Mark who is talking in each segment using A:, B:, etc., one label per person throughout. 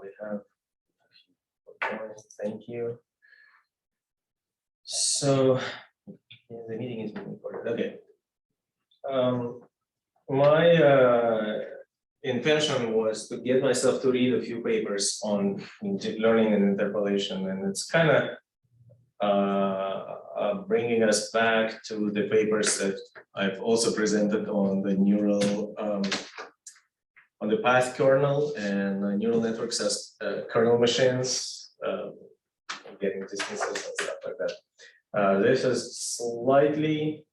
A: we have a few more. Thank you. So yeah, the meeting is being recorded. Okay. My intention was to get myself to read a few papers on deep learning and interpolation, and it's kind of bringing us back to the papers that I've also presented on the neural, on the path kernel and neural networks as kernel machines, getting distances and stuff like that. This is slightly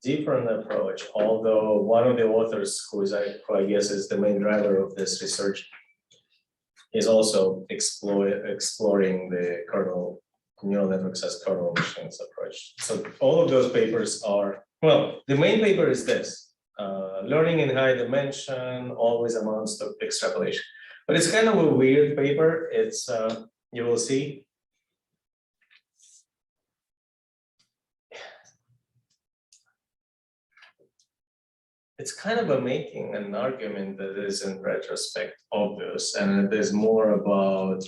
A: different approach, although one of the authors who I guess is the main driver of this research is also exploring the kernel neural networks as kernel machines approach. So all of those papers are, well, the main paper is this, learning in high dimension always amounts to extrapolation, but it's kind of a weird paper. It's, you will see. It's kind of making an argument that is in retrospect obvious, and it is more about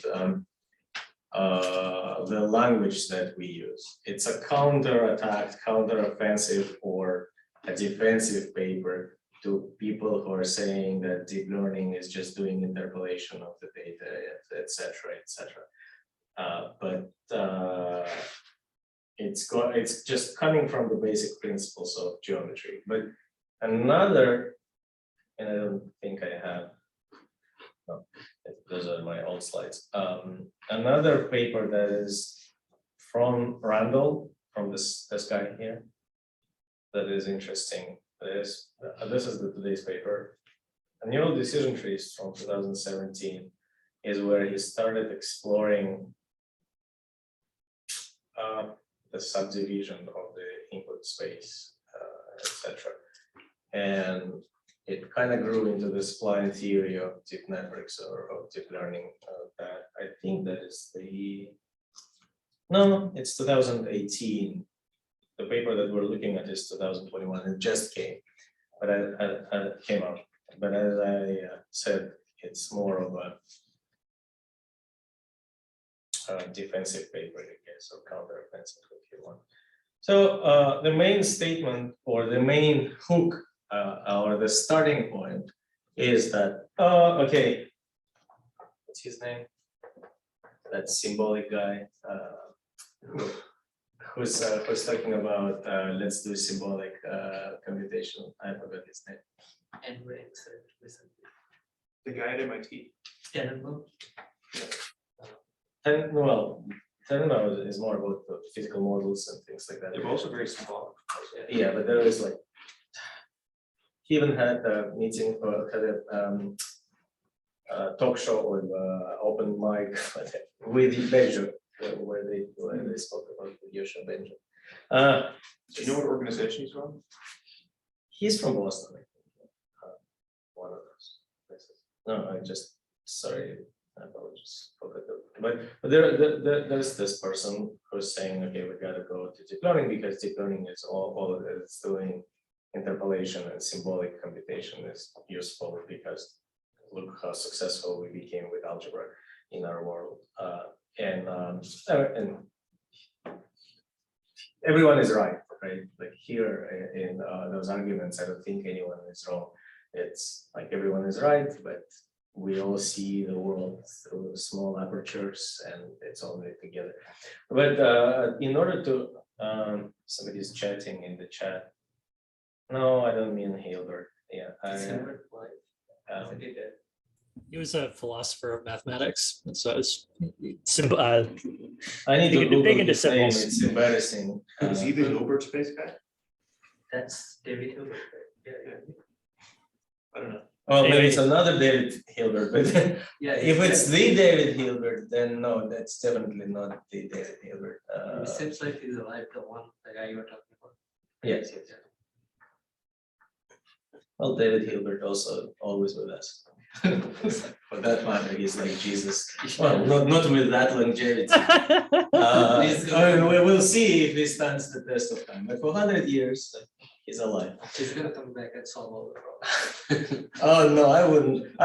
A: the language that we use. It's a counter-attack, counter-offensive, or a defensive paper to people who are saying that deep learning is just doing interpolation of the data, etc., etc. But it's just coming from the basic principles of geometry. But another, and I don't think I have, no, those are my old slides. Another paper that is from Randall, from this guy here, that is interesting. This is today's paper. A neural decision trees from 2017 is where he started exploring the subdivision of the input space, etc. And it kind of grew into the spline theory of deep networks or of deep learning. That I think that is no, it's 2018. The paper that we're looking at is 2021. It just came, but I came out. But as I said, it's more of a defensive paper, I guess, or counter-offensive if you want. So the main statement or the main hook or the starting point is that, okay, what's his name? That symbolic guy who's talking about let's do symbolic computation. I forgot his name.
B: And recently.
C: The guy at MIT.
B: Tenenbaum.
A: And well, Theorem is more about the physical models and things like that.
C: They're also very symbolic.
A: Yeah, but there is like, he even had a meeting or had a talk show or open mic with Benjo, where they spoke about Yosha Benjo.
C: Do you know what organization he's from?
A: He's from Boston, I think. One of those places. No, I just, sorry, I apologize. But there's this person who's saying, okay, we got to go to deep learning because deep learning is all of it is doing interpolation and symbolic computation is useful because look how successful we became with algebra in our world. And everyone is right? Like here in those arguments, I don't think anyone is wrong. It's like everyone is right, but we all see the world through small apertures and it's all made together. But in order to, somebody's chatting in the chat. No, I don't mean Hilbert. Yeah,
D: He was a philosopher of mathematics, and so it's simple.
A: I need to Google
D: dig into
A: his name.
D: symbols.
A: It's embarrassing.
C: Is he the Hilbert space guy?
B: That's David Hilbert. Yeah.
C: I don't know.
A: Well, maybe it's another David Hilbert, but
B: Yeah.
A: if it's the David Hilbert, then no, that's definitely not the David Hilbert.
B: It seems like he's alive, the guy you were talking about.
A: Yes. Well, David Hilbert also always with us. For that matter, he's like Jesus. Well, not with that longevity. I mean, we'll see if he stands the test of time. But for 100 years, He's alive.
B: He's gonna come back and solve all the problems.
A: Oh no, I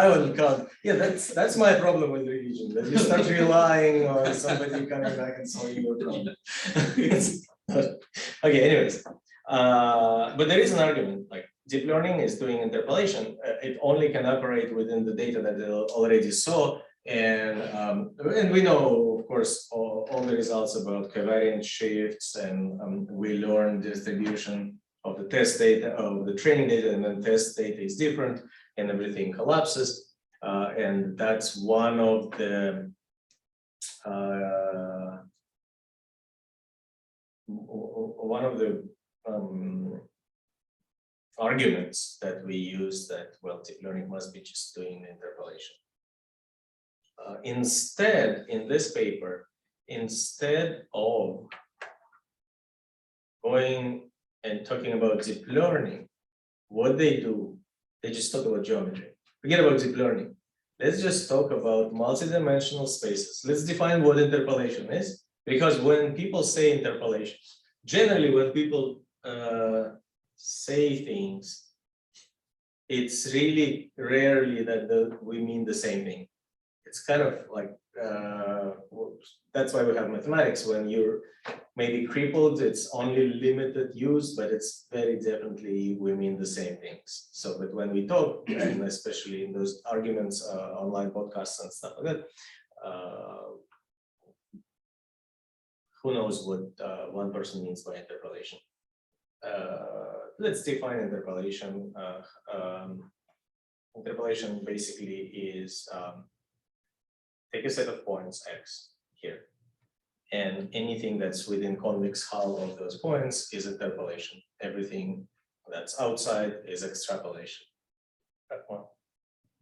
A: wouldn't count. Yeah, that's my problem with religion. That you start relying on somebody coming back and solving your problem. Okay, anyways. But there is an argument, like deep learning is doing interpolation. It only can operate within the data that it already saw. And we know, of course, all the results about covariant shifts, and we learn distribution of the test data, of the training data, and then test data is different, and everything collapses. And that's one of the arguments that we use, that, well, deep learning must be just doing the interpolation. Instead, in this paper, instead of going and talking about deep learning, what they do, they just talk about geometry. Forget about deep learning. Let's just talk about multidimensional spaces. Let's define what interpolation is, because when people say interpolation, generally when people say things, it's really rarely that we mean the same thing. It's kind of like, that's why we have mathematics. When you're maybe crippled, it's only limited use, but it's very definitely, we mean the same things. So, but when we talk, and especially in those arguments, online podcasts and stuff like that, who knows what one person means by interpolation. Let's define interpolation. Interpolation basically is, take a set of points X here, and anything that's within convex hull of those points is interpolation. Everything that's outside is extrapolation. That one.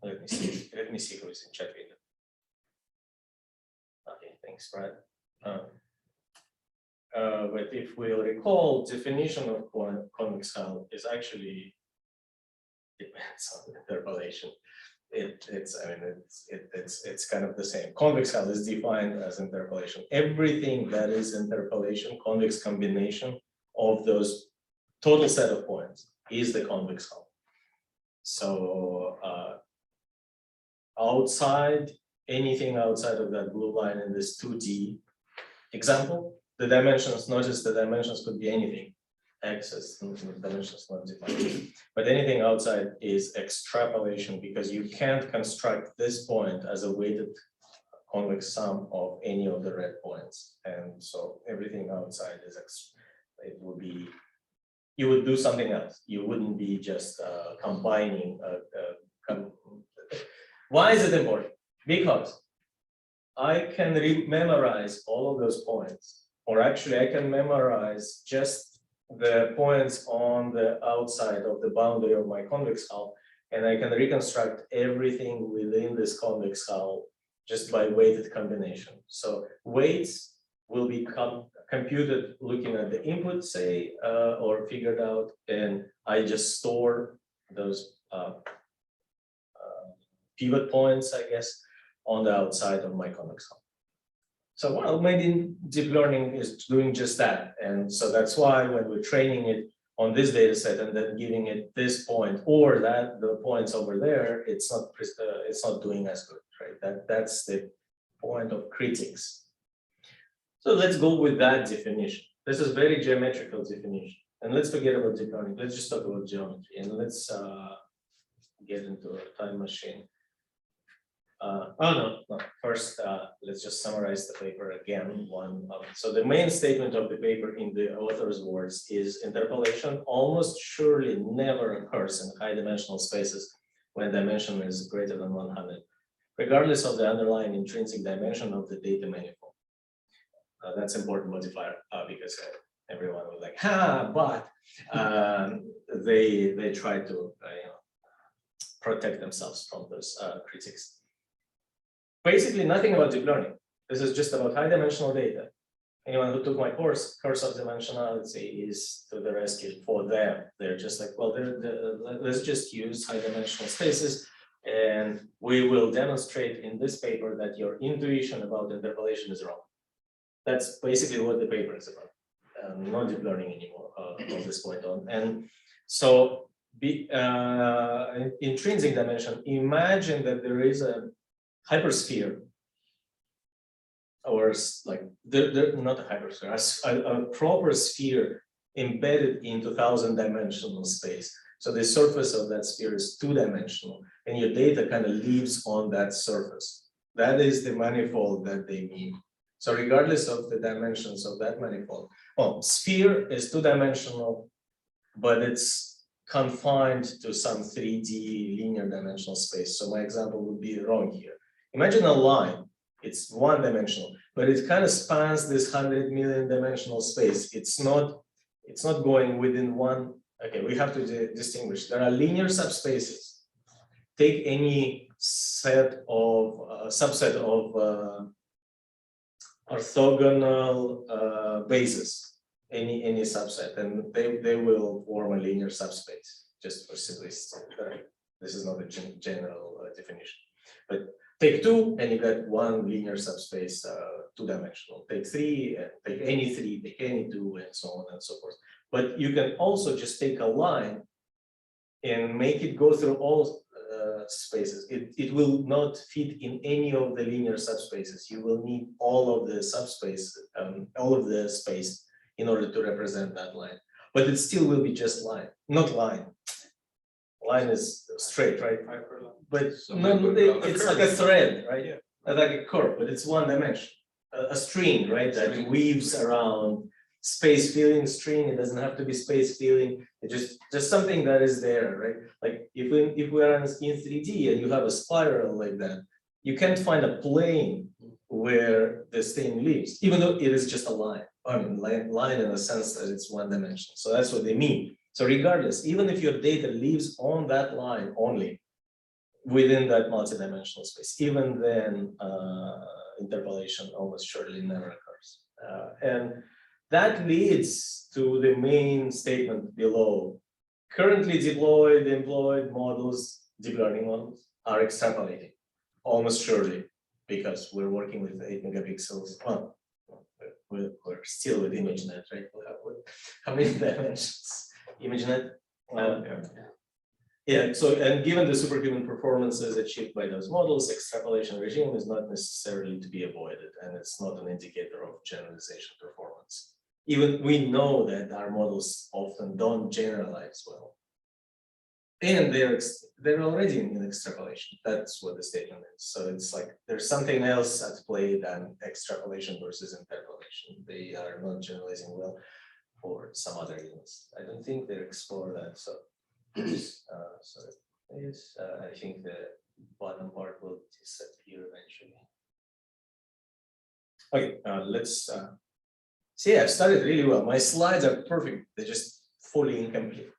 A: Let me see. Let me see who is in chat window. Okay, thanks, Brad. But if we'll recall, definition of convex hull is actually depends on interpolation. It's kind of the same. Convex hull is defined as interpolation. Everything that is interpolation, convex combination of those total set of points is the convex hull. So outside, anything outside of that blue line in this 2D example, the dimensions, notice the dimensions could be anything. Axis, dimensions not defined. But anything outside is extrapolation, because you can't construct this point as a weighted convex sum of any of the red points. And so everything outside is, it would be, you would do something else. You wouldn't be just combining. Why is it important? Because I can memorize all of those points, or actually I can memorize just the points on the outside of the boundary of my convex hull, and I can reconstruct everything within this convex hull just by weighted combination. So weights will be computed looking at the input, say, or figured out, and I just store those pivot points, I guess, on the outside of my convex hull. So, well, maybe deep learning is doing just that. And so that's why when we're training it on this data set and then giving it this point or that, the points over there, it's not doing as good, right? That's the point of critics. So let's go with that definition. This is very geometrical definition. And let's forget about deep learning. Let's just talk about geometry, and let's get into a time machine. First, let's just summarize the paper again. So the main statement of the paper in the author's words is interpolation almost surely never occurs in high dimensional spaces when dimension is greater than 100, regardless of the underlying intrinsic dimension of the data manifold. That's important modifier because everyone was like, but they try to protect themselves from those critics. Basically, nothing about deep learning. This is just about high dimensional data. Anyone who took my course of dimensionality is to the rescue for them. They're just like, well, let's just use high dimensional spaces, and we will demonstrate in this paper that your intuition about interpolation is wrong. That's basically what the paper is about. Not deep learning anymore from this point on. And So intrinsic dimension, imagine that there is a hypersphere, or like not a hypersphere, a proper sphere embedded into 1,000-dimensional space. So the surface of that sphere is 2-dimensional, and your data kind of lives on that surface. That is the manifold that they mean. So regardless of the dimensions of that manifold, sphere is 2-dimensional, but it's confined to some 3D linear dimensional space. So my example would be wrong here. Imagine a line. It's 1-dimensional, but it kind of spans this 100 million dimensional space. It's not going within one. Okay, we have to distinguish. There are linear subspaces. Take any set of subset of orthogonal bases, any subset, and they will form a linear subspace. Just for simplicity, this is not a general definition, but take 2 and you get one linear subspace, 2-dimensional. Take 3 and take any 3, take any 2, and so on and so forth. But you can also just take a line and make it go through all spaces. It will not fit in any of the linear subspaces. You will need all of the subspace, all of the space in order to represent that line. But it still will be just line, not line. Line is straight, right? But
C: So
A: no, it's like a thread, right?
C: Yeah.
A: Like a curve, but it's 1 dimension. A string, right? That weaves around space filling string. It doesn't have to be space filling. It's just something that is there, right? Like if we are in 3D and you have a spiral like that, you can't find a plane where this thing lives, even though it is just a line. I mean, line in the sense that it's 1 dimension. So that's what they mean. So regardless, even if your data lives on that line only within that multidimensional space, even then interpolation almost surely never occurs. And that leads to the main statement below. Currently deployed, employed models, deep learning models, are extrapolating almost surely, because we're working with 8 megapixels. Well, we're still with ImageNet, right? We'll have how many dimensions? ImageNet. Yeah, so and given the superhuman performances achieved by those models, extrapolation regime is not necessarily to be avoided, and it's not an indicator of generalization performance. Even we know that our models often don't generalize well, and they're already in extrapolation. That's what the statement is. So it's like there's something else at play than extrapolation versus interpolation. They are not generalizing well for some other reasons. I don't think they explore that. So. I think the bottom part will disappear eventually. Okay, let's see. I've started really well. My slides are perfect. They're just fully incomplete.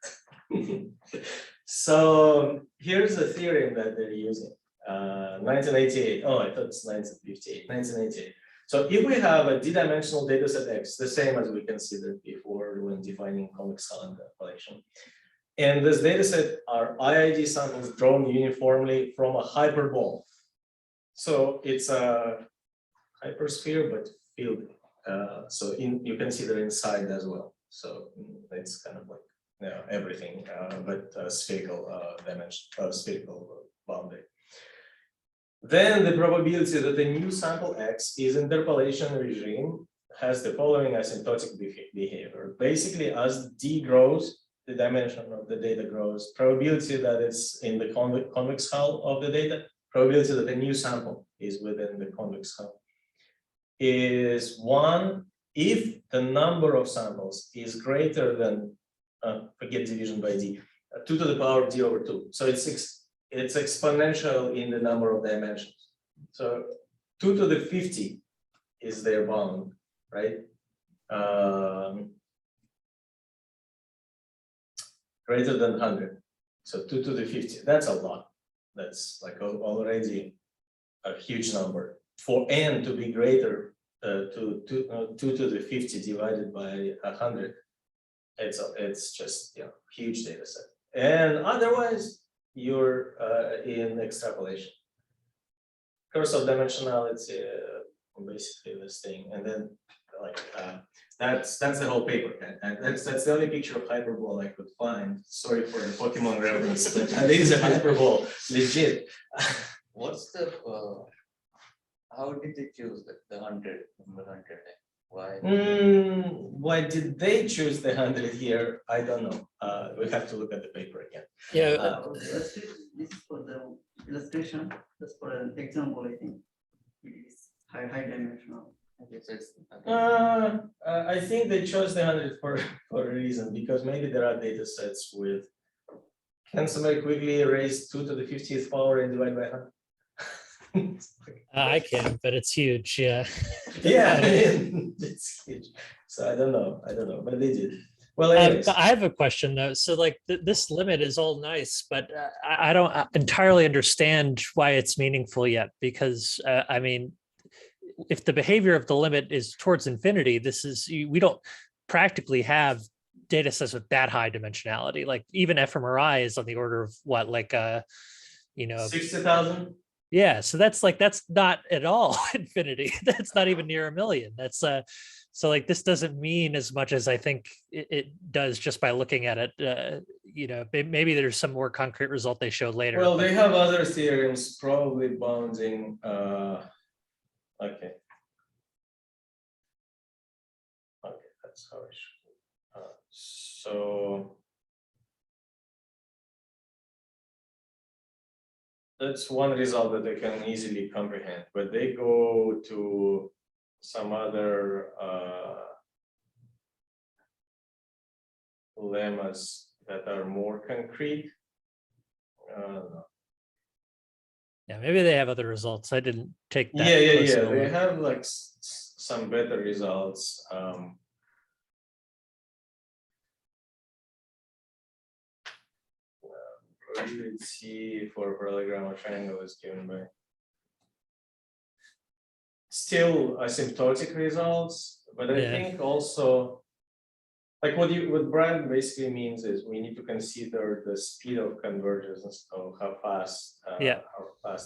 A: So here's the theorem that they're using. 1988. Oh, I thought it's 1958. 1988. So if we have a d-dimensional data set X, the same as we considered before when defining convex interpolation. And this data set are IID samples drawn uniformly from a hyperbole. So it's a hypersphere, but filled. So you consider inside as well. So it's kind of like everything, but spherical dimension, spherical boundary. Then the probability that the new sample X is interpolation regime has the following asymptotic behavior. Basically, as D grows, the dimension of the data grows, probability that it's in the convex hull of the data, probability that the new sample is within the convex hull is 1 if the number of samples is greater than, forget division by D, 2 to the power D over 2. So it's exponential in the number of dimensions. So 2 to the 50 is their bound, right? Greater than 100, so 2 to the 50. That's a lot. That's like already a huge number. For n to be greater to 2 to the 50 divided by 100, it's just huge data set. And otherwise, you're in extrapolation. Curse of dimensionality, basically this thing, and then like that's the whole paper, and that's the only picture of hyperbole I could find. Sorry for the Pokemon reference, but this is a hyperbole, legit.
E: What's the, how did they choose the 100, number 100? Why?
A: Why did they choose the 100 here? I don't know. We have to look at the paper again.
D: Yeah,
F: This is for the illustration, just for an example, I think. It is high dimensional.
E: Okay, so it's, okay.
A: I think they chose the 100 for a reason, because maybe there are data sets with, can somebody quickly raise 2 to the 50th power and divide by 100?
D: I can, but it's huge. Yeah.
A: Yeah, it's huge. So I don't know, but they did. Well, anyways.
D: I have a question though. So like this limit is all nice, but I don't entirely understand why it's meaningful yet, because I mean, if the behavior of the limit is towards infinity, we don't practically have data sets with that high dimensionality. Like even fMRI is on the order of what, like
A: 60,000?
D: Yeah, so that's not at all infinity. That's not even near a million. That's so like this doesn't mean as much as I think it does just by looking at it. Maybe there's some more concrete result they showed later.
A: Well, they have other theorems, probably bounding. Okay, that's how I should. So that's one result that they can easily comprehend, but they go to some other lemmas that are more concrete.
D: Yeah, maybe they have other results. I didn't take that.
A: Yeah. They have like some better results. Probability for parallelogram or triangle is given by still asymptotic results, but I think also like what Brian basically means is we need to consider the speed of convergence of how fast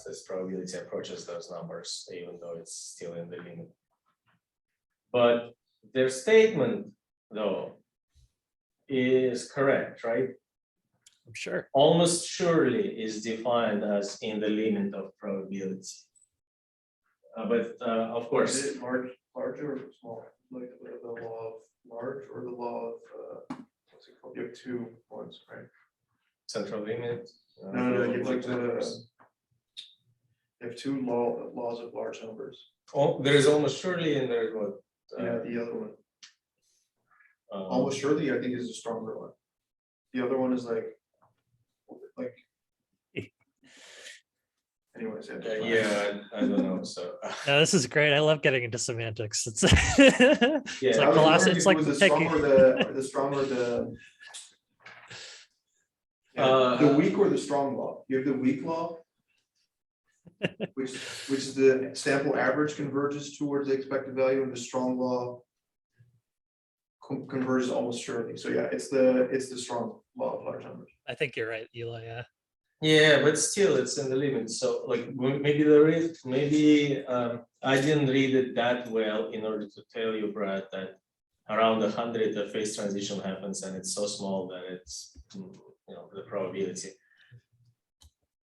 A: this probability approaches those numbers, even though it's still in the limit. But their statement, though, is correct, right?
D: I'm sure.
A: Almost surely is defined as in the limit of probability. But of course,
C: Is it larger or small? Like the law of large or the law of what's it called? You have 2 ones, right?
A: central limit.
C: No, you have like you have 2 laws of large numbers.
A: Oh, there is almost surely, and there's what?
C: Yeah, the other one. Almost surely, I think, is a stronger one. The other one is like. Anyways,
A: I don't know. So
D: No, this is great. I love getting into semantics. It's
A: yeah,
D: like philosophy. It's like
C: the
D: taking.
C: stronger the weak or the strong law. You have the weak law, which is the sample average converges towards the expected value, and the strong law converges almost surely. So yeah, it's the strong law of large numbers.
D: I think you're right, Eli. Yeah.
A: yeah, but still, it's in the limit. So like maybe there is I didn't read it that well in order to tell you, Brad, that around 100 the phase transition happens, and it's so small that it's the probability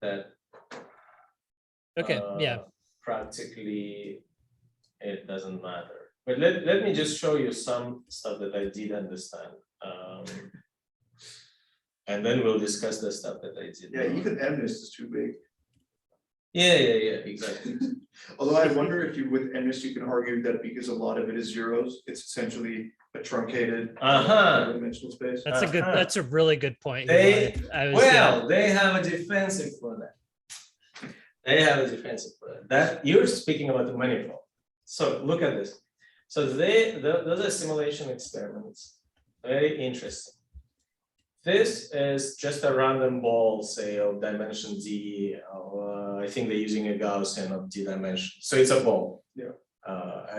A: that practically it doesn't matter. But let me just show you some stuff that I did understand. And then we'll discuss the stuff that I did.
C: Yeah, even MNIST is too big.
A: Yeah, exactly.
C: Although I wonder if with MNIST you can argue that because a lot of it is zeros, it's essentially a truncated dimensional space.
D: That's a really good point.
A: They have a defensive for that. That you're speaking about the manifold. So look at this. So those are simulation experiments. Very interesting. This is just a random ball, say, of dimension d. I think they're using a Gaussian of d dimension. So it's a ball.
C: Yeah.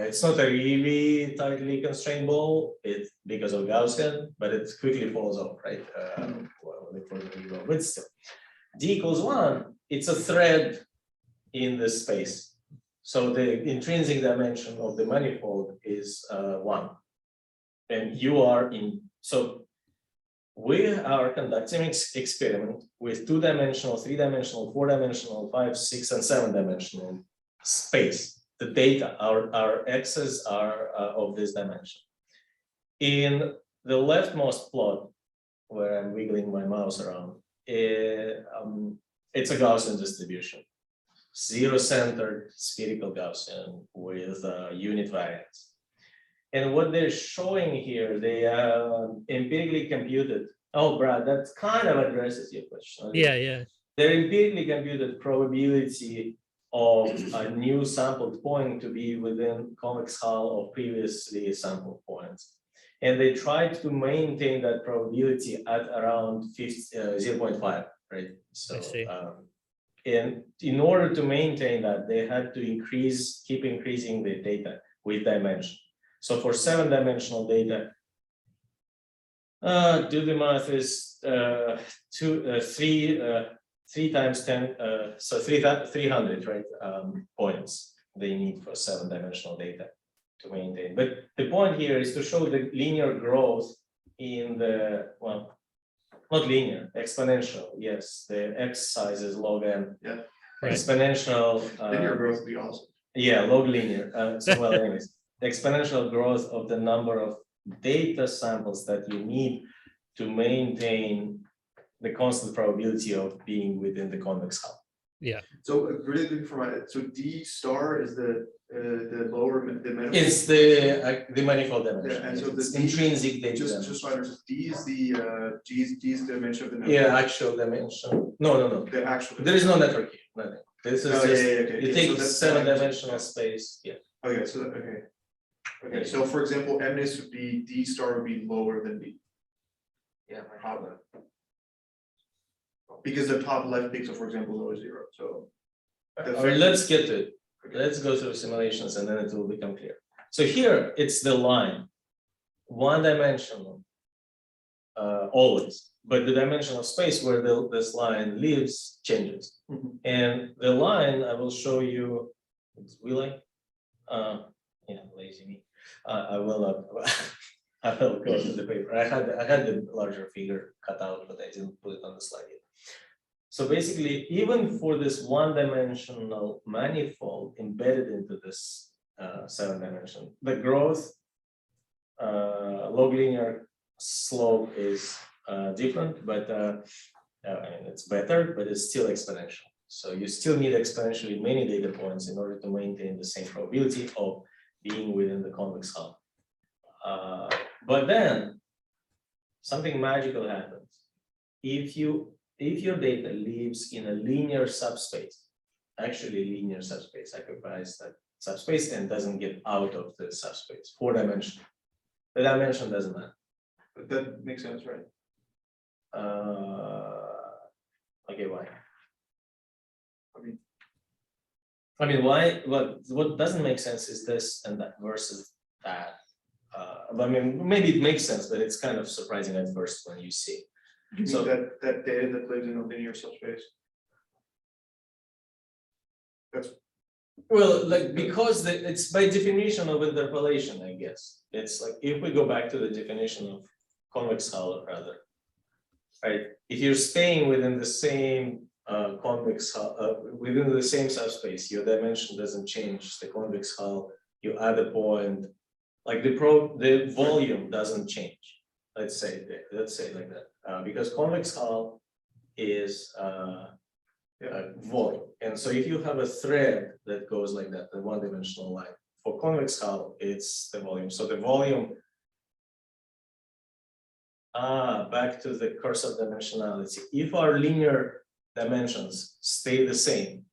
A: It's not a really tightly constrained ball. It's because of Gaussian, but it quickly falls off, right? But still, d equals 1. It's a thread in the space. So the intrinsic dimension of the manifold is 1. And you are in, so we are conducting experiment with 2-dimensional, 3-dimensional, 4-dimensional, 5, 6, and 7-dimensional space. The data, our x's are of this dimension. In the leftmost plot, where I'm wiggling my mouse around, it's a Gaussian distribution. Zero-centered spherical Gaussian with unit variance. And what they're showing here, they empirically computed. Oh, Brad, that kind of addresses your question.
D: Yeah.
A: They're empirically computed probability of a new sampled point to be within convex hull of previously sampled points. And they tried to maintain that probability at around 0.5, right? So,
D: I see.
A: and in order to maintain that, they had to keep increasing the data with dimension. So for 7-dimensional data, do the math is 3 times 10, so 300, right? Points they need for 7-dimensional data to maintain. But the point here is to show the linear growth in the, well, not linear, exponential. Yes, the x size is log n.
C: Yeah.
D: Right.
A: Exponential.
C: Linear growth would be awesome.
A: Yeah, log linear. So well, anyways, the exponential growth of the number of data samples that you need to maintain the constant probability of being within the convex hull.
C: So really quick for my, so D star is the lower, the minimum.
A: It's the manifold dimension.
C: Yeah, and so the
A: It's
C: D-
A: intrinsic data.
C: Just
A: dimension.
C: so I understand, D is the, D is the dimension of the network.
A: Yeah, actual dimension. No.
C: The actual.
A: There is no network here. Nothing. This is
C: Oh,
A: just
C: okay.
A: you
C: So
A: take
C: that's
A: 7-dimensional space. Yeah.
C: Okay, so, okay, so for example, MNIST would be, D star would be lower than D.
E: Yeah,
C: How then? Because the top left pixel, for example, is always 0, so.
A: Or let's get to it. Let's go through simulations and then it will become clear. So here it's the line, 1-dimensional, always, but the dimension of space where this line lives changes.
C: Mhm.
A: And the line I will show you. Will I? Yeah, lazy me. I will not. I will go to the paper. I had the larger figure cut out, but I didn't put it on the slide yet. So basically, even for this 1-dimensional manifold embedded into this 7-dimension, the growth log linear slope is different, but I mean, it's better, but it's still exponential. So you still need exponentially many data points in order to maintain the same probability of being within the convex hull. But then something magical happens. If your data lives in a linear subspace, actually linear subspace occupies that subspace and doesn't get out of the subspace, 4-dimensional. The dimension doesn't matter.
C: But that makes sense, right?
A: Okay, why?
C: I mean,
A: why? What doesn't make sense is this and that versus that. But I mean, maybe it makes sense, but it's kind of surprising at first when you see.
C: you
A: So-
C: mean that data that lives in a linear subspace? That's,
A: Well, like because it's by definition of interpolation, I guess. It's like if we go back to the definition of convex hull, rather, right? If you're staying within the same convex hull, within the same subspace, your dimension doesn't change. The convex hull, you add a point, like the volume doesn't change. Let's say like that, because convex hull is volume, and so if you have a thread that goes like that, the 1-dimensional line for convex hull, it's the volume. So the volume. Back to the curse of dimensionality. If our linear dimensions stay the same,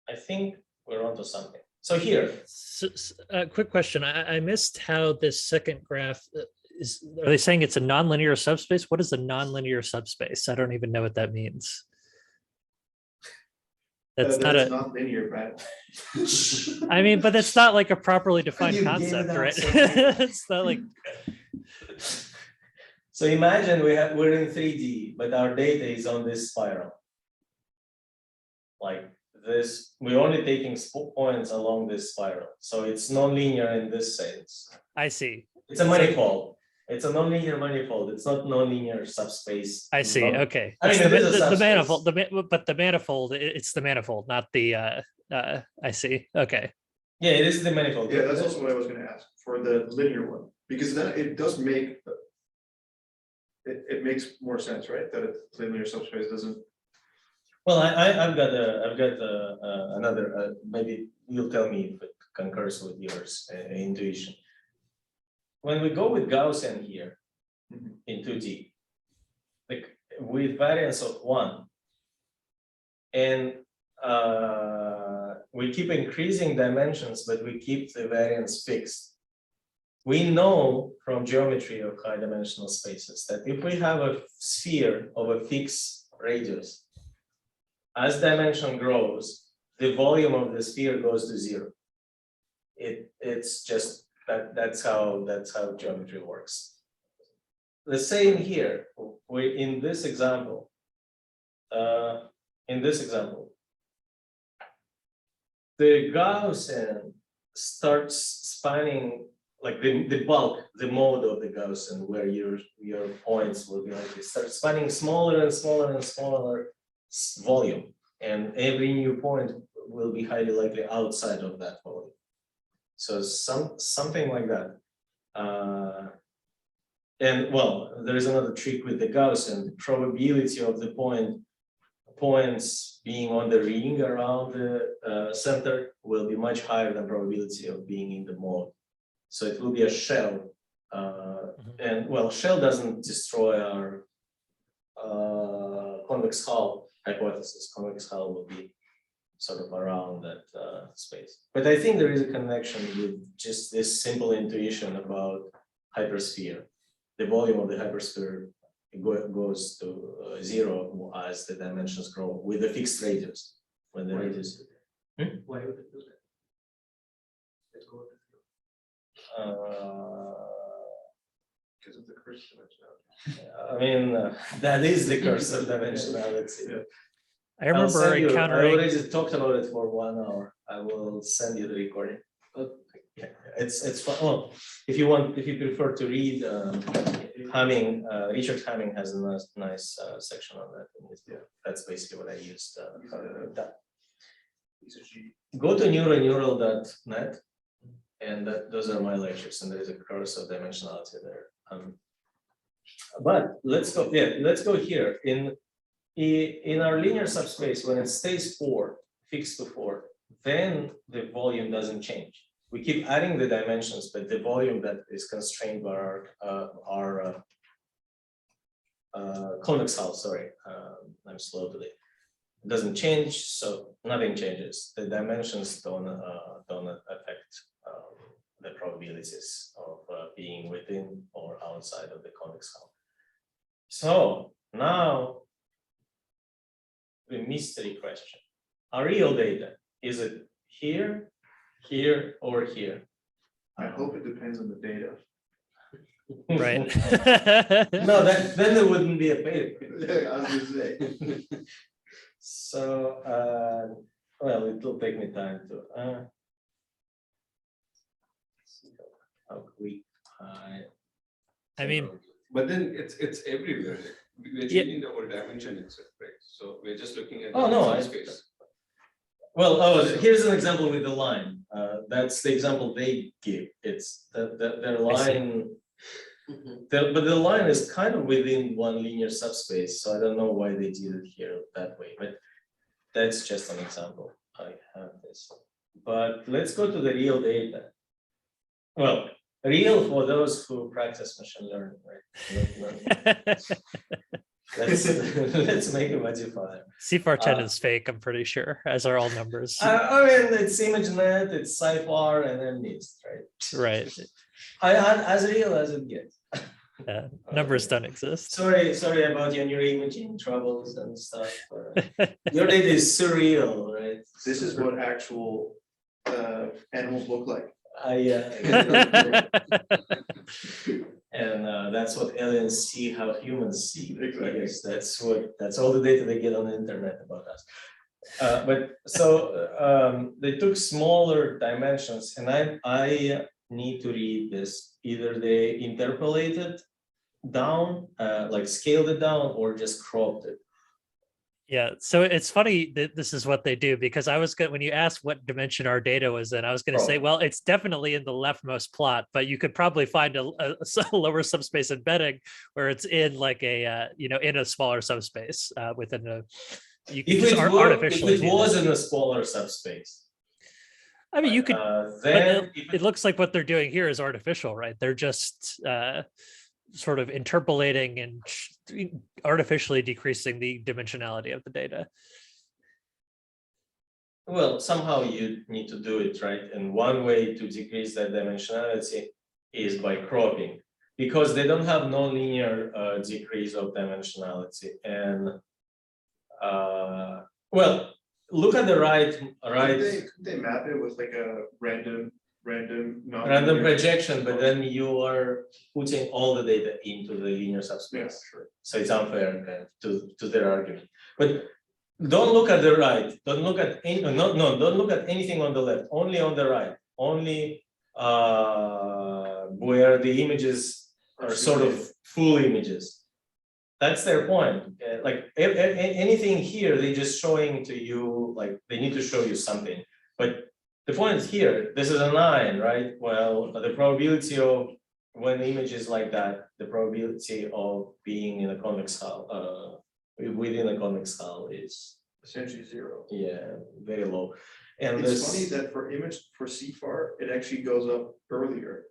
A: I think we're onto something. So here,
D: Quick question. I missed how this second graph is. Are they saying it's a nonlinear subspace? What is a nonlinear subspace? I don't even know what that means. That's not a.
C: not linear, Brad.
D: I mean, but that's not like a properly defined
A: You gave
D: concept,
A: it up
D: right?
A: so quick.
D: It's not like.
A: so imagine we're in 3D, but our data is on this spiral. like this, we're only taking points along this spiral. So it's non-linear in this sense.
D: I see.
A: It's a manifold. It's a non-linear manifold. It's not non-linear subspace.
D: I see.
A: Non-
D: Okay.
A: I mean,
D: It's
A: it is a
D: the
A: subspace.
D: manifold, but the manifold, it's the manifold, not the, I see. Okay.
A: Yeah, it is the manifold.
C: Yeah, that's also what I was gonna ask for the linear one, because then it does make. It makes more sense, right? That a linear subspace doesn't.
A: Well, I've got another, maybe you'll tell me if it concurs with yours intuition. When we go with Gaussian here in 2D, like with variance of 1, and we keep increasing dimensions, but we keep the variance fixed. We know from geometry of high dimensional spaces that if we have a sphere of a fixed radius, as dimension grows, the volume of the sphere goes to 0. It's just that's how geometry works. The same here. We in this example. The Gaussian starts spanning like the bulk, the mode of the Gaussian, where your points will be like this, start spanning smaller and smaller and smaller volume, and every new point will be highly likely outside of that volume. So something like that. And well, there is another trick with the Gaussian. The probability of the points being on the ring around the center will be much higher than probability of being in the mode. So it will be a shell, and well, shell doesn't destroy our convex hull hypothesis. Convex hull will be sort of around that space. But I think there is a connection with just this simple intuition about hypersphere. The volume of the hypersphere goes to 0 as the dimensions grow with a fixed radius. When the radius.
B: Why would it do that? Let's go with it.
C: Because of the curse dimensionality.
A: I mean, that is the curse of dimensionality.
D: I remember
A: I
D: encountering,
A: already talked about it for 1 hour. I will send you the recording. Yeah, it's fun. Well, if you prefer to read, Hamming, Richard Hamming has a nice section on that. Yeah, that's basically what I used. Go to neural.net, and those are my lectures, and there is a course of dimensionality there. But let's go. Yeah, let's go here in our linear subspace. When it stays 4, fixed to 4, then the volume doesn't change. We keep adding the dimensions, but the volume that is constrained by our convex hull. Sorry, I'm slow today. It doesn't change, so nothing changes. The dimensions don't affect the probabilities of being within or outside of the convex hull. So now the mystery question: our real data, is it here, here, or here?
C: I hope it depends on the data.
D: right.
A: No, then there wouldn't be a paper.
C: Yeah, I was gonna say.
A: So, well, it will take me time to. How quick
D: I mean,
G: But then it's everywhere. We're
D: Yeah.
G: changing the whole dimension itself, right? So we're just looking at.
A: Oh, no,
G: the
A: I-
G: space.
A: Well, here's an example with the line. That's the example they give. It's their line. But the line is kind of within one linear subspace, so I don't know why they did it here that way. But that's just an example. I have this. But let's go to the real data. Well, real for those who practice machine learning, right? Let's make a modifier.
D: CFAR10 is fake, I'm pretty sure, as are all numbers.
A: I mean, it's ImageNet, it's CIFAR, and then NIST, right?
D: Right.
A: As real as it gets.
D: Numbers don't exist.
A: Sorry about your neuroimaging troubles and stuff. Your data is surreal, right?
C: This is what actual animals look like.
A: And that's what aliens see, how humans see.
C: Exactly.
A: Because that's all the data they get on the internet about us. But so they took smaller dimensions, and I need to read this. Either they interpolated down, like scaled it down, or just cropped it.
D: Yeah, so it's funny that this is what they do, because I was going, when you asked what dimension our data was in, I was going to say,
A: Oh.
D: well, it's definitely in the leftmost plot, but you could probably find a lower subspace embedding where it's in like a in a smaller subspace within a. You can
A: If
D: just
A: it,
D: artificially.
A: if it
D: do
A: was
D: that.
A: in a smaller subspace,
D: I mean, you could.
A: then
D: But it looks like what they're doing here is artificial, right? They're just sort of interpolating and artificially decreasing the dimensionality of the data.
A: well, somehow you need to do it, right? And one way to decrease that dimensionality is by cropping, because they don't have nonlinear decrease of dimensionality. And well, look at the right.
C: Couldn't they map it with like a random
A: Random
C: nonlinear-
A: projection, but then you are putting all the data into the linear
C: Yeah,
A: subspace.
C: sure.
A: So it's unfair kind of to their argument. But don't look at the right. Don't look at any, don't look at anything on the left. Only on the right. Only where the images are sort of full images. That's their point. Like anything here, they're just showing to you, like they need to show you something. But the point is here, this is a 9, right? Well, the probability of when the image is like that, the probability of being in a convex hull, within a convex hull is,
C: Essentially 0.
A: yeah, very low. And
C: It's
A: this,
C: funny that for CFAR, it actually goes up earlier.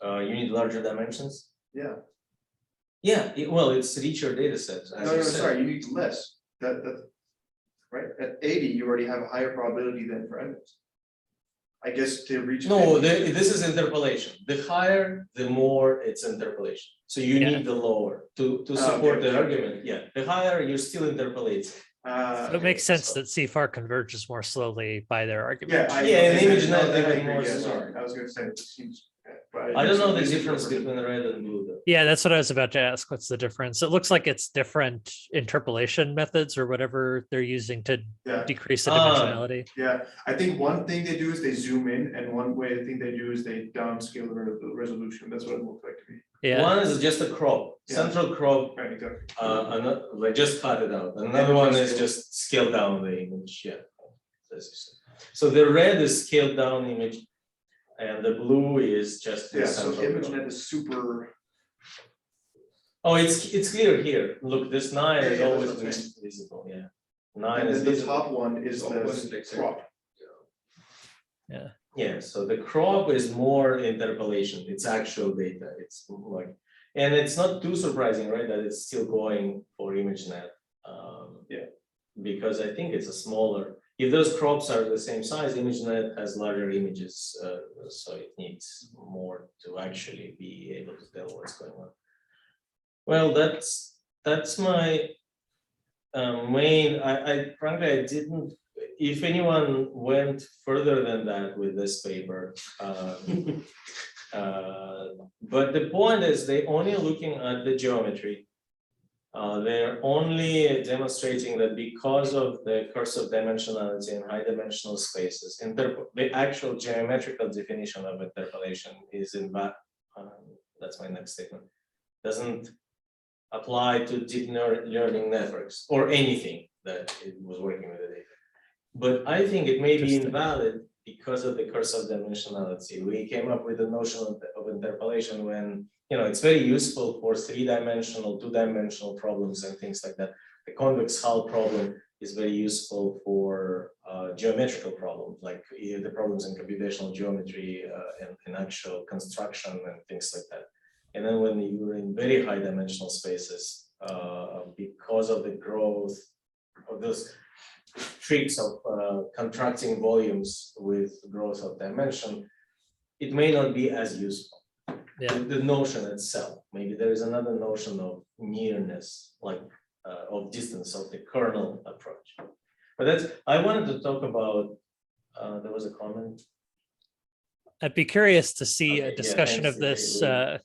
A: you need larger dimensions.
C: Yeah.
A: Yeah, well, it's richer data set. as
C: No,
A: you
C: no,
A: said.
C: sorry, you need less. That right at 80, you already have a higher probability than for MX. I guess to reach.
A: No,
C: 50,
A: this is interpolation. The higher, the more it's interpolation. So you
D: Yeah.
A: need the lower to
C: Ah,
A: support
C: okay,
A: the
C: okay,
A: argument. Yeah, the higher you're still interpolating.
D: So it makes sense
A: so-
D: that CFAR converges more slowly by their argument.
C: Yeah,
A: Yeah, and
C: okay,
A: image
C: no,
A: net
C: that I
A: even
C: agree,
A: more
C: yeah,
A: so.
C: sorry, I was gonna say, it seems. but
A: I don't know the
C: this is
A: difference
C: different.
A: between red and blue though.
D: Yeah, that's what I was about to ask. What's the difference? It looks like it's different interpolation methods or whatever they're using to
C: Yeah,
D: decrease the
A: Ah.
D: dimensionality.
C: yeah, I think one thing they do is they zoom in, and one way I think they do is they downscale the resolution, that's what it looked like to me.
D: Yeah.
A: One is just a crop,
C: Yeah.
A: central crop,
C: Right, exactly.
A: like just cut it out. Another one is just scale down the image, yeah. As you said. So the red is scaled down image, and the blue is just. the
C: Yeah, so
A: central crop.
C: ImageNet is super,
A: Oh, it's clear here. Look, this 9
C: Yeah,
A: is
C: yeah, that's
A: always
C: what I'm saying.
A: visible, yeah. 9
C: and
A: is
C: then the
A: visible.
C: top one is
G: Opposite,
C: the
G: like,
C: crop.
A: Yeah, so the crop is more interpolation. It's actual data. It's like, and it's not too surprising, right, that it's still going for ImageNet.
C: Yeah.
A: Because I think it's a smaller. If those crops are the same size, ImageNet has larger images, so it needs more to actually be able to tell what's going on. Well, that's my main. I frankly I didn't. If anyone went further than that with this paper, but the point is they only looking at the geometry. They're only demonstrating that because of the curse of dimensionality in high dimensional spaces, the actual geometrical definition of interpolation is in that. That's my next statement. Doesn't apply to deep learning networks or anything that it was working with the data. But I think it may be
D: Interesting.
A: invalid because of the curse of dimensionality. We came up with the notion of interpolation when, it's very useful for 3-dimensional, 2-dimensional problems and things like that. The convex hull problem is very useful for geometrical problems, like the problems in computational geometry and actual construction and things like that. And then when you're in very high dimensional spaces, because of the growth of those tricks of contracting volumes with growth of dimension, it may not be as useful.
D: Yeah.
A: The notion itself, maybe there is another notion of nearness, like of distance of the kernel approach. But I wanted to talk about, there was a comment.
D: I'd be curious to see
A: Okay,
D: a
A: yeah,
D: discussion
A: thanks,
D: of this.
A: Sergey.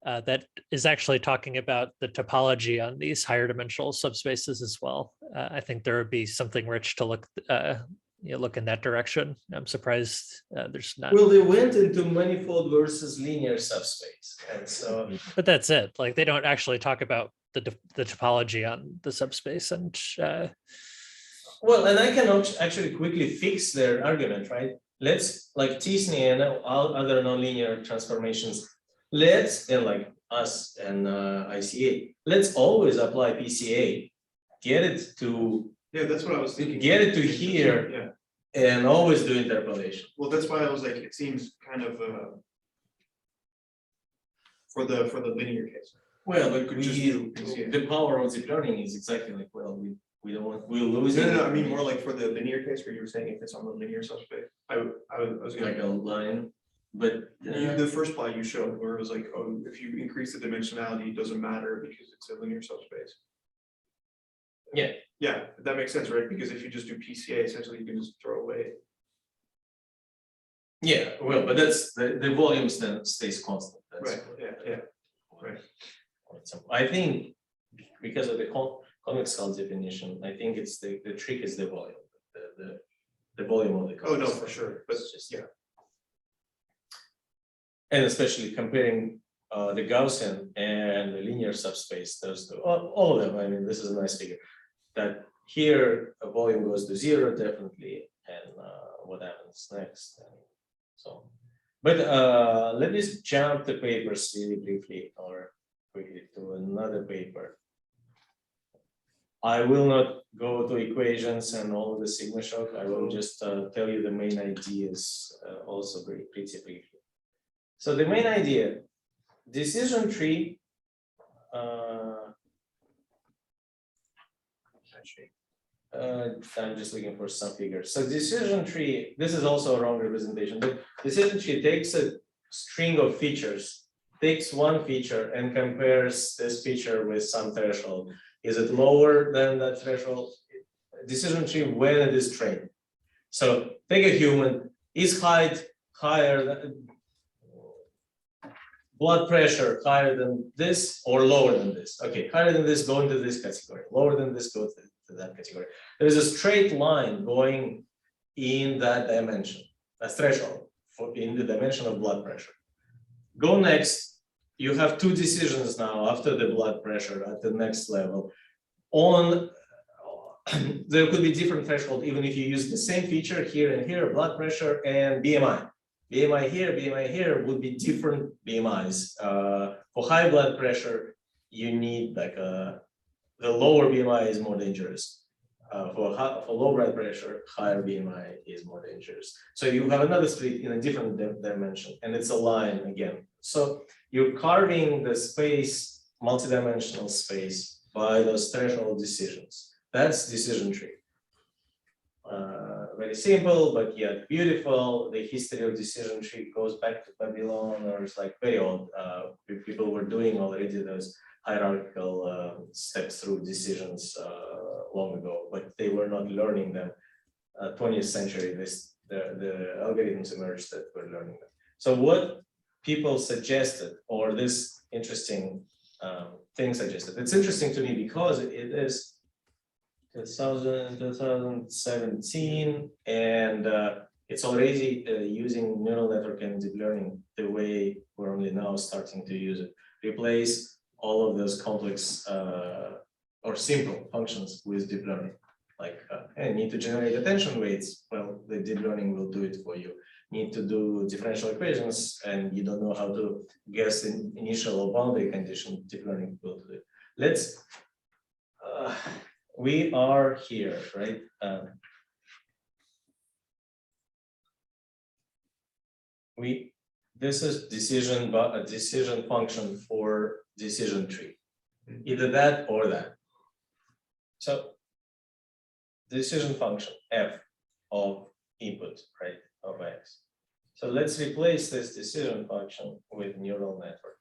D: that is actually talking about the topology on these higher dimensional subspaces as well. I think there would be something rich to look look in that direction. I'm surprised there's not.
A: Well, they went into manifold versus linear subspace, and so
D: But that's it. Like they don't actually talk about the topology on the subspace, and
A: well, and I can actually quickly fix their argument, right? Let's like Tisney and all other nonlinear transformations. Let's and like us and ICA. Let's always apply PCA. Get it to
C: Yeah, that's what I was thinking.
A: get it to here,
C: Yeah,
A: and always do interpolation.
C: well, that's why I was like, it seems kind of for the linear case.
A: Well, but
C: could just do PCA.
A: the power of deep learning is exactly like, well, we don't want, we'll lose
C: No,
A: it.
C: no, I mean more like for the linear case where you were saying if it's on the linear subspace. I was
A: Like a
C: gonna.
A: line, but
C: The first plot you showed where it was like, oh, if you increase the dimensionality, it doesn't matter because it's a linear subspace.
A: Yeah.
C: Yeah, that makes sense, right? Because if you just do PCA, essentially you can just throw away.
A: yeah, well, but that's the volume stays constant. That's
C: Right, yeah, right.
A: So I think because of the convex hull definition, I think it's the trick is the volume, the volume of the.
C: Oh, no,
A: convex
C: for
A: hull.
C: sure, but
A: It's just,
C: yeah.
A: and especially comparing the Gaussian and the linear subspace, those two, all of them. I mean, this is a nice figure. That here a volume goes to 0 definitely, and what happens next? And so, but let me jump the papers really briefly or quickly to another paper. I will not go to equations and all of the sigma shock. I will just tell you the main ideas also very pretty briefly. So the main idea, decision tree. I'm just looking for some figures. So decision tree, this is also a wrong representation, but decision tree takes a string of features, takes one feature and compares this feature with some threshold. Is it lower than that threshold? Decision tree when it is trained. So take a human, is height higher than blood pressure higher than this or lower than this? Okay, higher than this, go into this category. Lower than this, go to that category. There is a straight line going in that dimension, a threshold in the dimension of blood pressure. Go next. You have two decisions now after the blood pressure at the next level. On there could be different threshold even if you use the same feature here and here, blood pressure and BMI. BMI here would be different BMIs. For high blood pressure, you need like the lower BMI is more dangerous. For low blood pressure, higher BMI is more dangerous. So you have another split in a different dimension, and it's a line again. So you're carving the space, multidimensional space, by those threshold decisions. That's decision tree. Very simple, but yet beautiful. The history of decision tree goes back to Babylon, or it's like very old. People were doing already those hierarchical steps through decisions long ago, but they were not learning them. 20th century, the algorithms emerged that were learning them. So what people suggested, or this interesting thing suggested, it's interesting to me because it is 2017, and it's already using neural network and deep learning the way we're only now starting to use it. Replace all of those complex or simple functions with deep learning. Like, hey, need to generate attention weights. Well, the deep learning will do it for you. Need to do differential equations, and you don't know how to guess the initial or boundary condition. Deep learning will do it. Let's. We are here, right? This is decision, but a decision function for decision tree, either that or that. So decision function f of input, right, of x. So let's replace this decision function with neural network.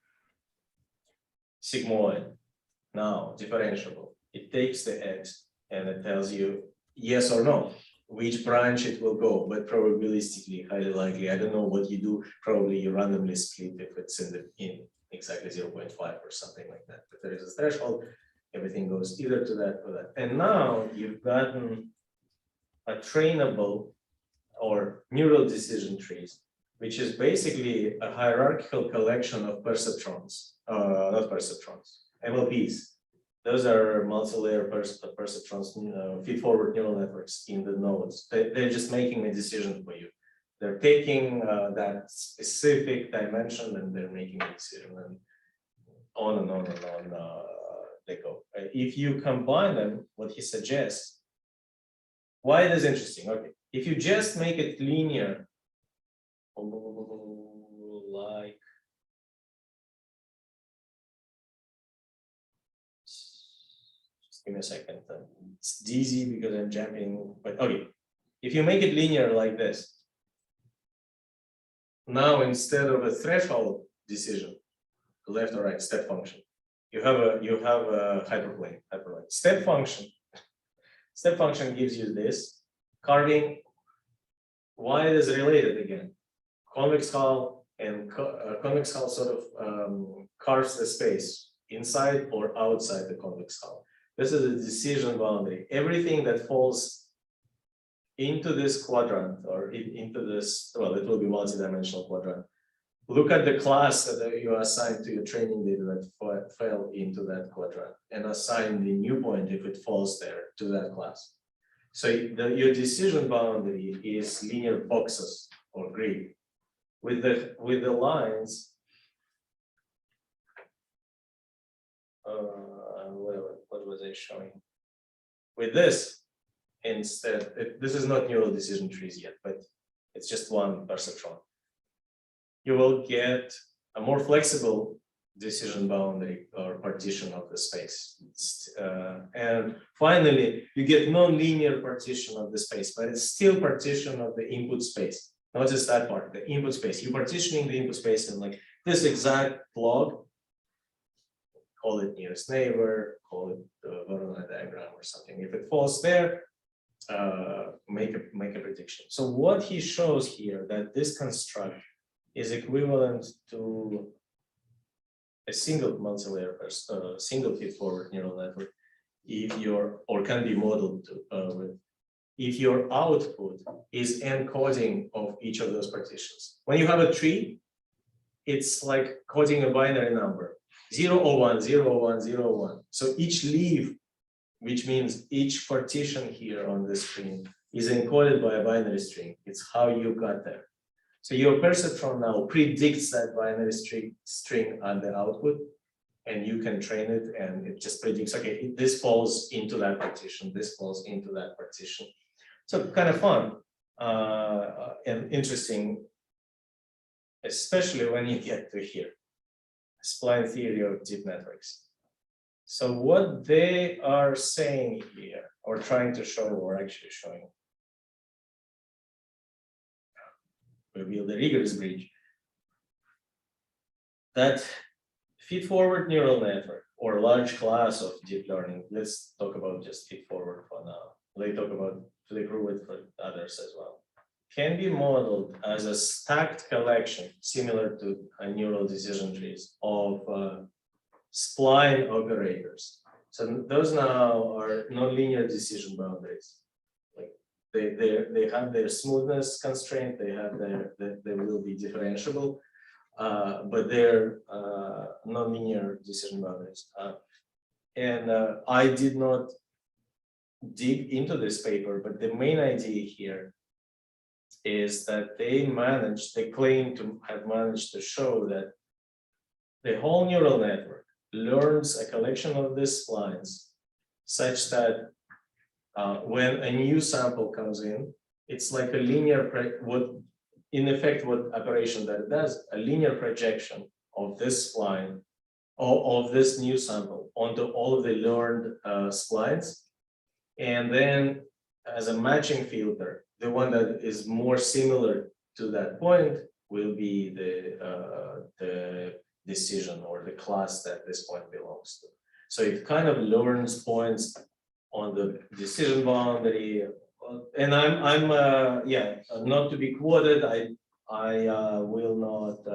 A: Sigmoid, now differentiable. It takes the x and it tells you yes or no, which branch it will go, but probabilistically highly likely. I don't know what you do. Probably you randomly split if it's in exactly 0.5 or something like that. If there is a threshold, everything goes either to that or that. And now you've gotten a trainable or neural decision trees, which is basically a hierarchical collection of perceptrons, not perceptrons, MLPs. Those are multi-layer perceptrons, feed-forward neural networks in the nodes. They're just making a decision for you. They're taking that specific dimension and they're making a decision, and on and on and on they go. If you combine them, what he suggests, why it is interesting? Okay, if you just make it linear, like just give me a second. It's dizzy because I'm jumping, but okay. If you make it linear like this, now instead of a threshold decision, left or right step function, you have a hyperplane. Step function gives you this carving. Why it is related again? Convex hull and convex hull sort of carves the space inside or outside the convex hull. This is a decision boundary. Everything that falls into this quadrant or into this, well, it will be multi-dimensional quadrant. Look at the class that you assign to your training data that fell into that quadrant and assign the new point if it falls there to that class. So your decision boundary is linear boxes or grid. With the lines, what was I showing? With this, instead, this is not neural decision trees yet, but it's just one perceptron. You will get a more flexible decision boundary or partition of the space. And finally, you get non-linear partition of the space, but it's still partition of the input space. Notice that part, the input space. You're partitioning the input space in like this exact block, call it nearest neighbor, call it the Voronoi diagram or something. If it falls there, make a prediction. So what he shows here, that this construct is equivalent to a single multi-layer, single feed-forward neural network, if your, or can be modeled with, if your output is encoding of each of those partitions. When you have a tree, it's like coding a binary number, 0 or 1, 0 or 1, 0 or 1. So each leaf, which means each partition here on the screen, is encoded by a binary string. It's how you got there. So your perceptron now predicts that binary string on the output, and you can train it, and it just predicts, okay, this falls into that partition, this falls into that partition. So kind of fun and interesting, especially when you get to here, spline theory of deep networks. So what they are saying here, or trying to show, or actually showing, reveal the rigorous bridge, that feed-forward neural network or large class of deep learning, let's talk about just feed-forward for now. Let's talk about flick-root for others as well, can be modeled as a stacked collection similar to a neural decision trees of spline operators. So those now are nonlinear decision boundaries. They have their smoothness constraint, they will be differentiable, but they're nonlinear decision boundaries. And I did not dig into this paper, but the main idea here is that they claim to have managed to show that the whole neural network learns a collection of these splines such that when a new sample comes in, it's like a linear, what operation that it does, a linear projection of this spline or of this new sample onto all of the learned splines. And then as a matching filter, the one that is more similar to that point will be the decision or the class that this point belongs to. So it kind of learns points on the decision boundary, and I'm not to be quoted. I will not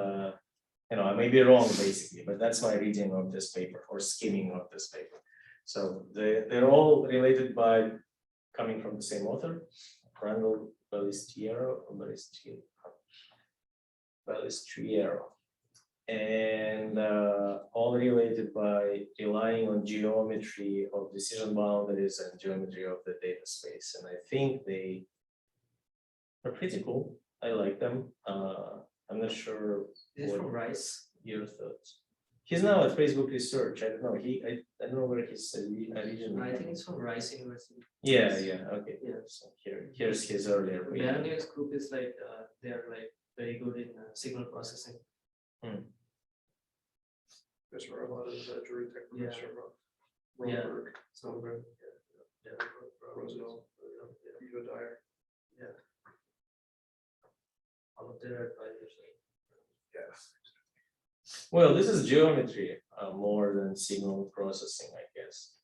A: I may be wrong basically, but that's my reading of this paper or skimming of this paper. So they're all related by coming from the same author, Randall Balestriero, and all related by relying on geometry of decision boundaries and geometry of the data space. And I think they are pretty cool. I like them. I'm not sure
B: This is
A: what
B: from Rice.
A: your thoughts. He's now at Facebook Research. I don't know. I don't know where he's originally.
B: I think it's from Rice University.
A: Yeah. Okay.
B: Yeah.
A: So here's his earlier. reading.
B: Balestriero's group is like, they are like very good in signal processing.
C: That's where a lot of jury techniques
B: Yeah.
C: are from.
B: Yeah.
C: Rosenberg,
B: Songbird. Yeah.
C: Roosevelt, Eva Dyer.
B: All of their advisors.
C: Yes.
A: Well, this is geometry more than signal processing, I guess.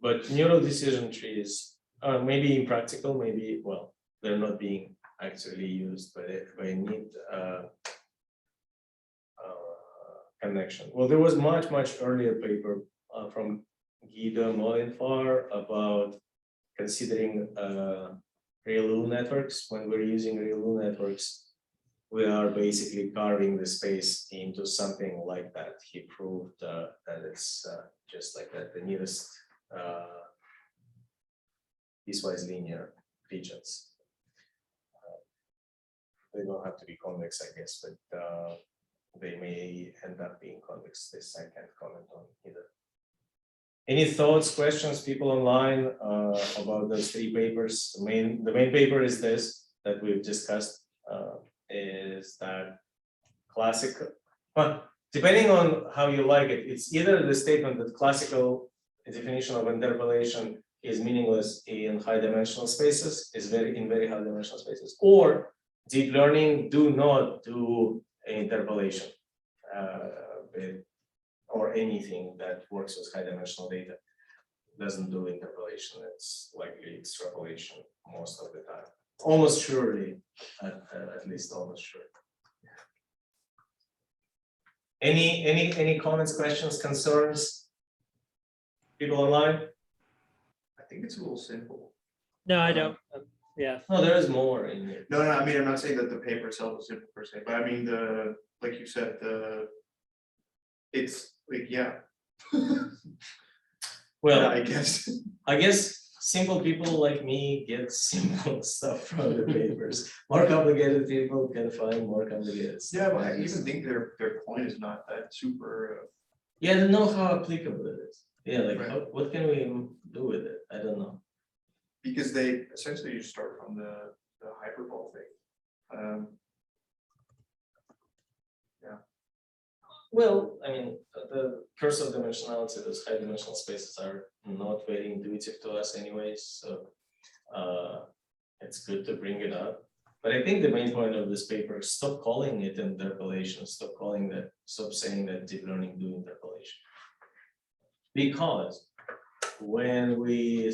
A: But neural decision trees, maybe impractical, maybe, well, they're not being actually used by need connection. Well, there was much earlier paper from Guido Molinfar about considering ReLU networks. When we're using ReLU networks, we are basically carving the space into something like that. He proved that it's just like that, the nearest piecewise linear regions. They don't have to be convex, I guess, but they may end up being convex. This I can't comment on either. Any thoughts, questions, people online about those three papers? The main paper is this that we've discussed. Is that classical? But depending on how you like it, it's either the statement that classical definition of interpolation is meaningless in high dimensional spaces, is in very high dimensional spaces, or deep learning do not do interpolation or anything that works with high dimensional data doesn't do interpolation. It's likely extrapolation most of the time. Almost surely, at least almost sure. Any comments, questions, concerns? People online?
C: I think it's a little simple.
D: No, I don't. Yeah.
A: No, there is more in here.
C: No, I mean, I'm not saying that the paper itself is simple per se, but I mean, like you said, it's like, yeah.
A: Well,
C: I guess.
A: Simple people like me get simple stuff from the papers. More complicated people can find more complicated stuff.
C: Yeah, but I even think their point is not that super.
A: Yeah, I don't know how applicable it is. Yeah, like
C: Right.
A: what can we do with it? I don't know.
C: Because they essentially just start from the hyperbole thing.
A: Well, I mean, the curse of dimensionality, those high dimensional spaces are not very intuitive to us anyways, so it's good to bring it up. But I think the main point of this paper is stop calling it interpolation, stop saying that deep learning do interpolation. Because when we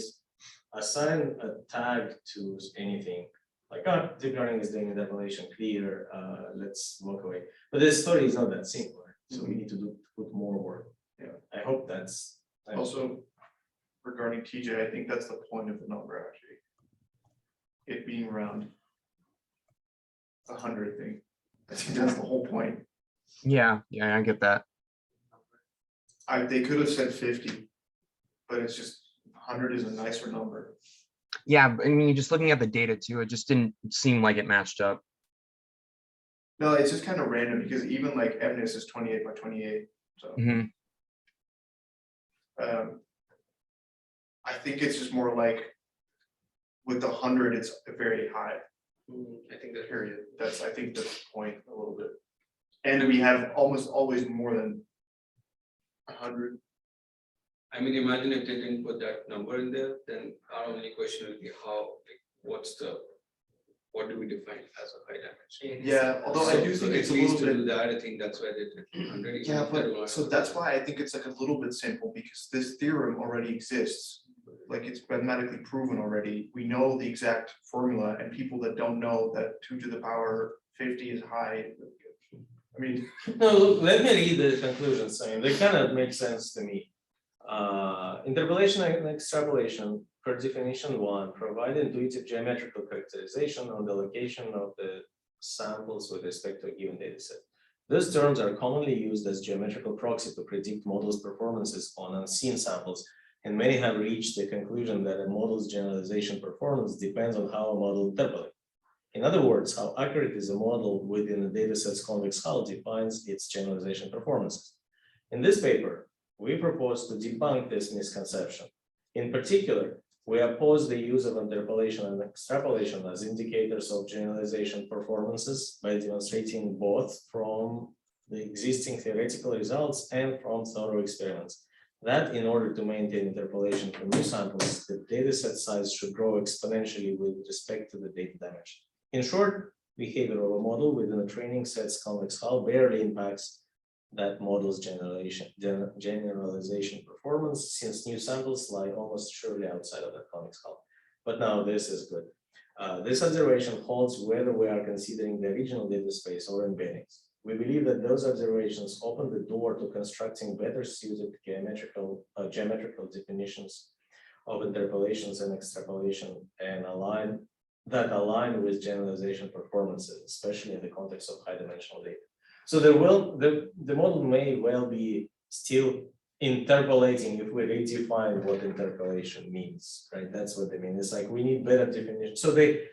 A: assign a tag to anything, like, oh, deep learning is doing interpolation, clear, let's walk away. But the story is not that simple. So we need to put more work. Yeah, I hope that's
C: Also, regarding TJ, I think that's the point of the number actually. It being around 100 thing. I think that's the whole point.
H: Yeah, I get that.
C: They could have said 50, but it's just 100 is a nicer number.
H: Yeah, but I mean, just looking at the data too, it just didn't seem like it matched up.
C: No, it's just kind of random because even like Evness is 28 by 28. So
H: Mhm.
C: I think it's just more like with the 100, it's very high.
G: I think that
C: Period. I think that's the point a little bit. And we have almost always more than 100.
G: I mean, imagine if they didn't put that number in there, then our only question would be what do we define as a high dimension?
C: Yeah, although I do
G: So
C: think it's
G: at
C: a
G: least
C: little
G: to
C: bit.
G: do that, I think that's why they did 100.
C: Yeah, but so that's why I think it's like a little bit simple because this theorem already exists. Like it's mathematically proven already. We know the exact formula and people that don't know that 2 to the power 50 is high, I mean,
A: No, look, let me read the conclusions. I mean, they kind of make sense to me. Interpolation and extrapolation, per definition one, provide intuitive geometrical characterization on the location of the samples with respect to a given data set. Those terms are commonly used as geometrical proxy to predict models' performances on unseen samples, and many have reached the conclusion that a model's generalization performance depends on how a model interpolates. In other words, how accurate is a model within a dataset's convex hull defines its generalization performances. In this paper, we propose to debunk this misconception. In particular, we oppose the use of interpolation and extrapolation as indicators of generalization performances by demonstrating both from the existing theoretical results and from thorough experiments. That in order to maintain interpolation for new samples, the dataset size should grow exponentially with respect to the data dimension. In short, behavior of a model within a training set's convex hull barely impacts that model's generalization performance, since new samples lie almost surely outside of that convex hull. But now this is good. This observation holds whether we are considering the original data space or embeddings. We believe that those observations open the door to constructing better suited geometrical definitions of interpolations and extrapolation and align with generalization performances, especially in the context of high dimensional data. So the model may well be still interpolating if we redefine what interpolation means, right? That's what they mean. It's like we need better definition. So they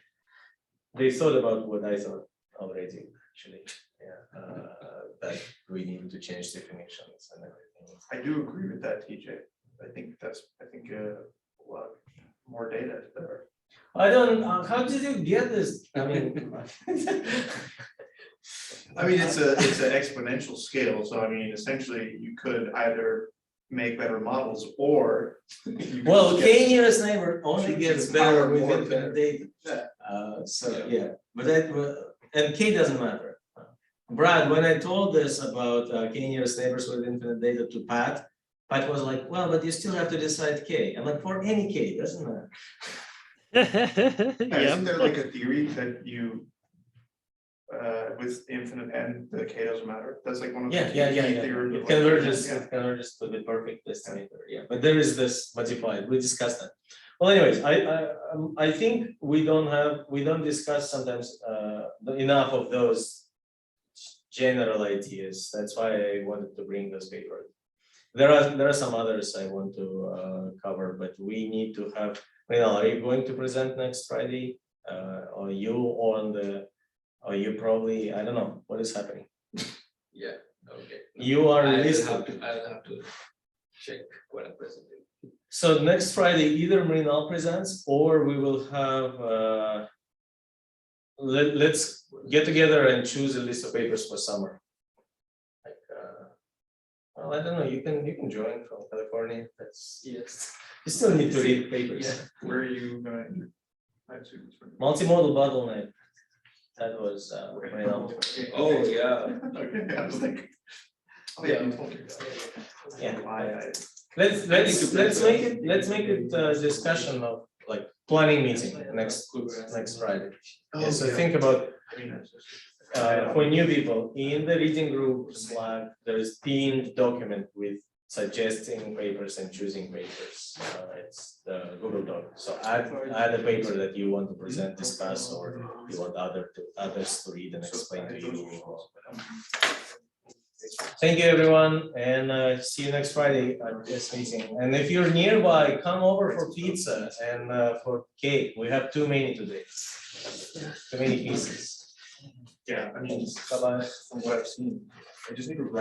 A: thought about what I thought already, actually. Yeah, that we need to change definitions and everything.
C: I do agree with that, TJ. I think a lot more data is better.
A: I don't. How did you get this? I mean,
C: it's an exponential scale. So I mean, essentially, you could either make better models or.
A: well, K nearest neighbor only gets better with
C: more
A: infinite data.
C: Yeah.
A: Yeah, but and K doesn't matter. Brad, when I told this about K nearest neighbors with infinite data to Pat was like, well, but you still have to decide K. I'm like, for any K, it doesn't matter.
C: Isn't there like a theory that you with infinite n, the K doesn't matter? That's like one of the key theorems.
A: It converges to the perfect estimator. Yeah, but there is this modified. We discussed that. Well, anyways, I think we don't discuss sometimes enough of those general ideas. That's why I wanted to bring this paper. There are some others I want to cover, but we need to have. Are you going to present next Friday? Or you probably, I don't know what is happening.
G: Yeah, okay.
A: You are
G: I'll
A: listed.
G: have to check what I'm presenting.
A: So next Friday, either Mrinal presents or we will have. Let's get together and choose a list of papers for summer. Like, well, I don't know. You can join from California. That's yes. You still need to read papers.
C: Yeah. Where are you going to?
A: Multimodal bottleneck. That was Mrinal.
G: Oh, yeah.
C: Okay, I was like. Oh yeah, you told me.
A: Yeah. Let's make it a discussion of like planning meeting next Friday. Yeah, so think about for new people in the reading group Slack, there is themed document with suggesting papers and choosing papers. It's the Google Doc. So add a paper that you want to present, discuss, or you want others to read and explain to you. Thank you, everyone, and see you next Friday at this meeting. And if you're nearby, come over for pizza and for cake. We have too many today. Too many pieces.
C: Yeah, I mean,
A: Bye-bye.
C: from what I've seen, I just need to write.